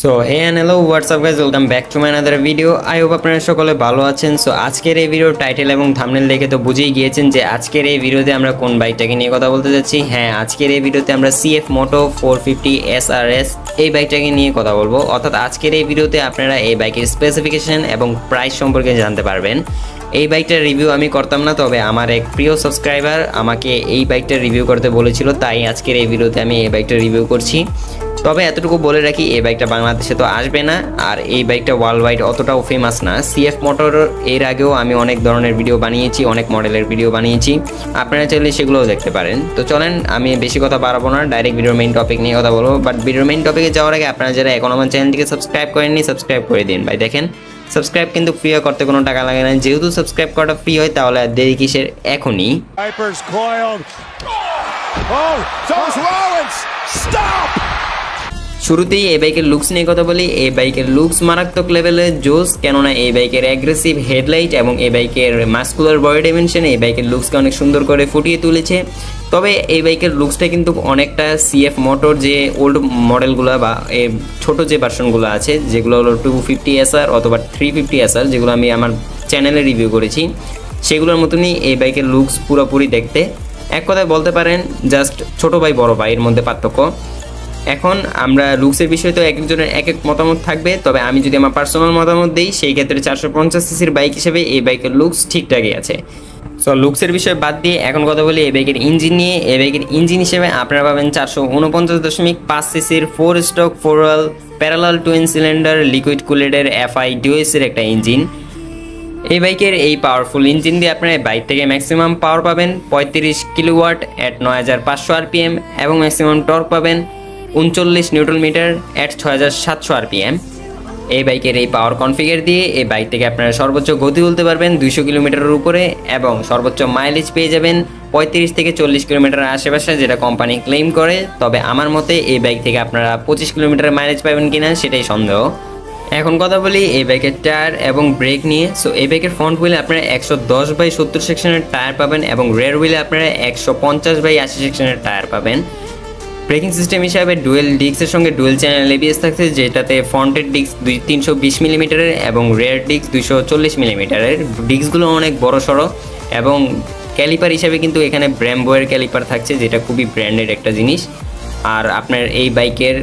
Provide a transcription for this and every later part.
So hey and hello what's up guys, welcome back to my another video. I hope আপনারা সকলে ভালো আছেন। So আজকের এই ভিডিওর টাইটেল এবং থাম্বনেল দেখে তো বুঝেই গিয়েছেন যে আজকের এই ভিডিওতে আমরা কোন বাইকটাকে নিয়ে কথা বলতে যাচ্ছি। হ্যাঁ, আজকের এই ভিডিওতে আমরা CF Moto 450 SRS এই বাইকটাকে নিয়ে কথা বলবো। অর্থাৎ আজকের এই ভিডিওতে আপনারা এই বাইকের স্পেসিফিকেশন এবং প্রাইস সম্পর্কে জানতে পারবেন। এই বাইকটার রিভিউ আমি করতাম না, তবে আমার এক প্রিয় সাবস্ক্রাইবার আমাকে এই বাইকটার রিভিউ করতে বলেছিল, তাই আজকের এই ভিডিওতে আমি এই বাইকটার রিভিউ করছি। তবে এতটুকু বলে রাখি, এই বাইকটা বাংলাদেশে তো আসবে না, আর এই বাইকটা ওয়ার্ল্ড ওয়াইড অতটাও ফেমাস না। CF Motor এর আগেও আমি অনেক ধরনের ভিডিও বানিয়েছি, অনেক মডেলের ভিডিও বানিয়েছি, আপনারা চাইলে সেগুলোও দেখতে পারেন। তো চলেন, আমি বেশি কথা বাড়াবো না, ডাইরেক্ট ভিডিওর মেইন টপিক নিয়ে কথা বলবো। বাট ভিডিওর মেইন টপিকে যাওয়ার আগে আপনারা যারা এখন আমার চ্যানেলটিকে সাবস্ক্রাইব করেননি, সাবস্ক্রাইব করে দিন ভাই। দেখেন, সাবস্ক্রাইব কিন্তু ফ্রি করতে কোনো টাকা লাগে না, যেহেতু সাবস্ক্রাইব করাটা ফ্রি হয় তাহলে আর দেরি কিসের, এখনই। শুরুতেই এই বাইকের লুকস নিয়ে কথা বলি। এই বাইকের লুকস মারাত্মক লেভেলের জোস, কেননা এই বাইকের অ্যাগ্রেসিভ হেডলাইট এবং এই বাইকের মাস্কুলার বডি ডাইমেনশন এই বাইকের লুকসকে অনেক সুন্দর করে ফুটিয়ে তুলেছে। তবে এই বাইকের লুকসটা কিন্তু অনেকটা CF Motor যে ওল্ড মডেলগুলো বা ছোট যে ভার্সনগুলো আছে, যেগুলো হলো 250 SR অথবা 350 SR, যেগুলো আমি আমার চ্যানেলে রিভিউ করেছি, সেগুলোর মতনই এই বাইকের লুকস পুরোপুরি দেখতে। এক কথায় বলতে পারেন জাস্ট ছোট ভাই বড় ভাই এর মধ্যে পার্থক্য। এখন আমরা লুকসের বিষয়ে তো এক একজনের এক এক মতামত থাকবে, তবে আমি যদি আমার পার্সোনাল মতামত দিই, সেই ক্ষেত্রে 450 সিসির বাইক হিসেবে এই বাইকের লুকস ঠিকঠাকই আছে। সো লুকসের বিষয়ে বাদ দিয়ে এখন কথা বলি এই বাইকের ইঞ্জিন নিয়ে। এই বাইকের ইঞ্জিন হিসেবে আপনারা পাবেন 449.5 সিসির 4 স্ট্রোক 4 ওয়েল প্যারালাল টুইন সিলিন্ডার লিকুইড কুলেটের FI DOS এর একটা ইঞ্জিন। এই বাইকের এই পাওয়ারফুল ইঞ্জিন দিয়ে আপনারা বাইক থেকে ম্যাক্সিমাম পাওয়ার পাবেন 35 কিলোওয়াট এট 9500 RPM এবং ম্যাক্সিমাম টর্ক পাবেন 39 নিউটন মিটার এট 6700 RPM। এই বাইকের এই পাওয়ার কনফিগার দিয়ে এই বাইক থেকে আপনারা সর্বোচ্চ গতি তুলতে পারবেন 200 কিলোমিটারের উপরে এবং সর্বোচ্চ মাইলেজ পেয়ে যাবেন 35 থেকে 40 কিলোমিটারের আশেপাশে, যেটা কোম্পানি ক্লেম করে। তবে আমার মতে এই বাইক থেকে আপনারা 25 কিলোমিটারের মাইলেজ পাবেন কিনা সেটাই সন্দেহ। এখন কথা বলি এই বাইকের টায়ার এবং ব্রেক নিয়ে। সো এই বাইকের ফ্রন্ট হুইলে আপনারা 110/70 সেকশনের টায়ার পাবেন এবং রেয়ার হুইলে আপনারা 150/80 সেকশনের টায়ার পাবেন। ব্রেকিং সিস্টেম হিসাবে ডুয়েল ডিস্কের সঙ্গে ডুয়েল চ্যানেল ABS থাকছে, যেটাতে ফ্রন্টের ডিস্ক 320 মিলিমিটারের এবং রেয়ার ডিস্ক 240 মিলিমিটারের। ডিস্কগুলো অনেক বড় সড়ো এবং ক্যালিপার হিসাবে কিন্তু এখানে ব্র্যাম্বোয়ের ক্যালিপার থাকছে, যেটা খুবই ব্র্যান্ডেড একটা জিনিস। আর আপনার এই বাইকের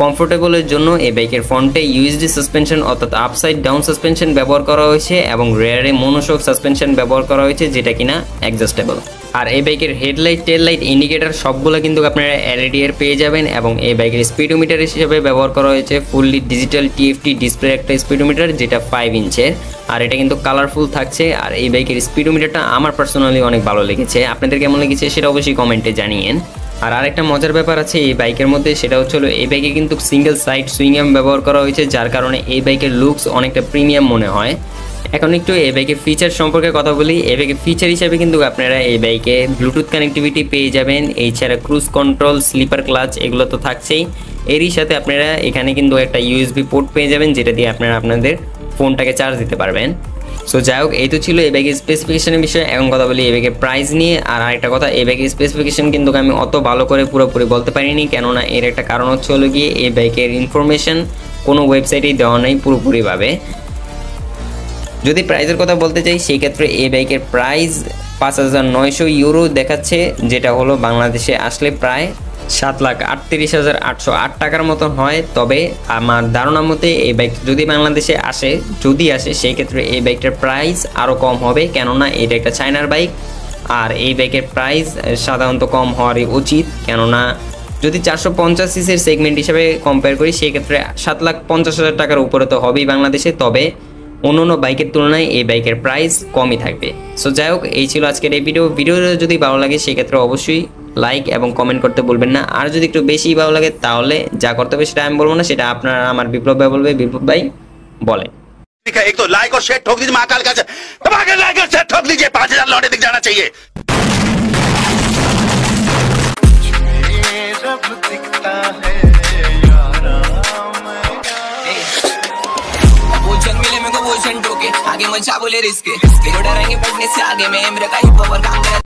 কমফোর্টেবলের জন্য এই বাইকের ফ্রন্টে USD সাসপেনশন অর্থাৎ আপসাইড ডাউন সাসপেনশন ব্যবহার করা হয়েছে এবং রেয়ারে মনোশক সাসপেনশন ব্যবহার করা হয়েছে, যেটা কিনা অ্যাডজাস্টেবল। আর এই বাইকের হেডলাইট টেল লাইট ইন্ডিকেটর সবগুলো কিন্তু আপনারা LED এর পেয়ে যাবেন এবং এই বাইকের স্পিডোমিটার হিসেবে ব্যবহার করা হয়েছে ফুললি ডিজিটাল TFT ডিসপ্লে একটা স্পিডোমিটার, যেটা 5 ইঞ্চের। আর এটা কিন্তু কালারফুল থাকছে। আর এই বাইকের স্পিডোমিটারটা আমার পার্সোনালি অনেক ভালো লেগেছে, আপনাদের কেমন লেগেছে সেটা অবশ্যই কমেন্টে জানিয়েন। আর আরেকটা মজার ব্যাপার আছে এই বাইকের মধ্যে, সেটা হচ্ছে এই বাইকে কিন্তু সিঙ্গেল সাইড সুইং আর্ম ব্যবহার করা হয়েছে, যার কারণে এই বাইকের লুকস অনেকটা প্রিমিয়াম মনে হয়। এখন একটু এই বাইকের ফিচার সম্পর্কে কথা বলি। এই বাইকের ফিচার হিসাবে কিন্তু আপনারা এই বাইকে ব্লুটুথ কানেক্টিভিটি পেয়ে যাবেন, এছাড়া ক্রুজ কন্ট্রোল, স্লিপার ক্লাচ এগুলো তো থাকছেই। এরই সাথে আপনারা এখানে কিন্তু একটা USB পোর্ট পেয়ে যাবেন, যেটা দিয়ে আপনারা আপনাদের ফোনটাকে চার্জ দিতে পারবেন। সো যাই হোক, এই তো ছিল এই বাইকের স্পেসিফিকেশনের বিষয়ে। এখন কথা বলি এই বাইকের প্রাইস নিয়ে। আর আরেকটা কথা, এই বাইকের স্পেসিফিকেশন কিন্তু আমি অত ভালো করে পুরোপুরি বলতে পারিনি, কেননা এর একটা কারণ হচ্ছে হলো গিয়ে এই বাইকের ইনফরমেশন কোনো ওয়েবসাইটেই দেওয়া নেই পুরোপুরিভাবে। যদি প্রাইসের কথা বলতে চাই, সেই ক্ষেত্রে এই বাইকের প্রাইস 5,900 ইউরো দেখাচ্ছে, যেটা হলো বাংলাদেশে আসলে প্রায় 7,38,808 টাকার মতো হয়। তবে আমার ধারণা মতে এই বাইক যদি বাংলাদেশে আসে, সেই ক্ষেত্রে এই বাইকটার প্রাইস আরও কম হবে, কেননা এটা একটা চায়নার বাইক। আর এই বাইকের প্রাইস সাধারণত কম হওয়ারই উচিত, কেননা যদি 450 সিসির সেগমেন্ট হিসেবে কম্পেয়ার করি, সেক্ষেত্রে 7,50,000 টাকার উপরে তো হবেই বাংলাদেশে। তবে অন্য বাইকের তুলনায় এই বাইকের প্রাইস কমই থাকবে। সো যাই হোক, এই ছিল আজকের এই ভিডিও যদি ভালো লাগে সেক্ষেত্রে অবশ্যই লাইক এবং কমেন্ট করতে বলবেন না। আর যদি একটু বেশি ভালো লাগে তাহলে যা করতে হবে সেটা আমি বলবো না, সেটা আপনারা আমার বিপ্লব ভাই বলবে। বিপ্লব ভাই বলেন। एक तो लाइक और शेयर ठोक दीजिए, महाकाल का दबाकर लाइक और शेयर ठोक दीजिए, 5000 लौटे दिख जाना चाहिए। आगे मचा बोले रिस्क, डरेंगे बढ़ने से आगे में मेरा का ही पावर काम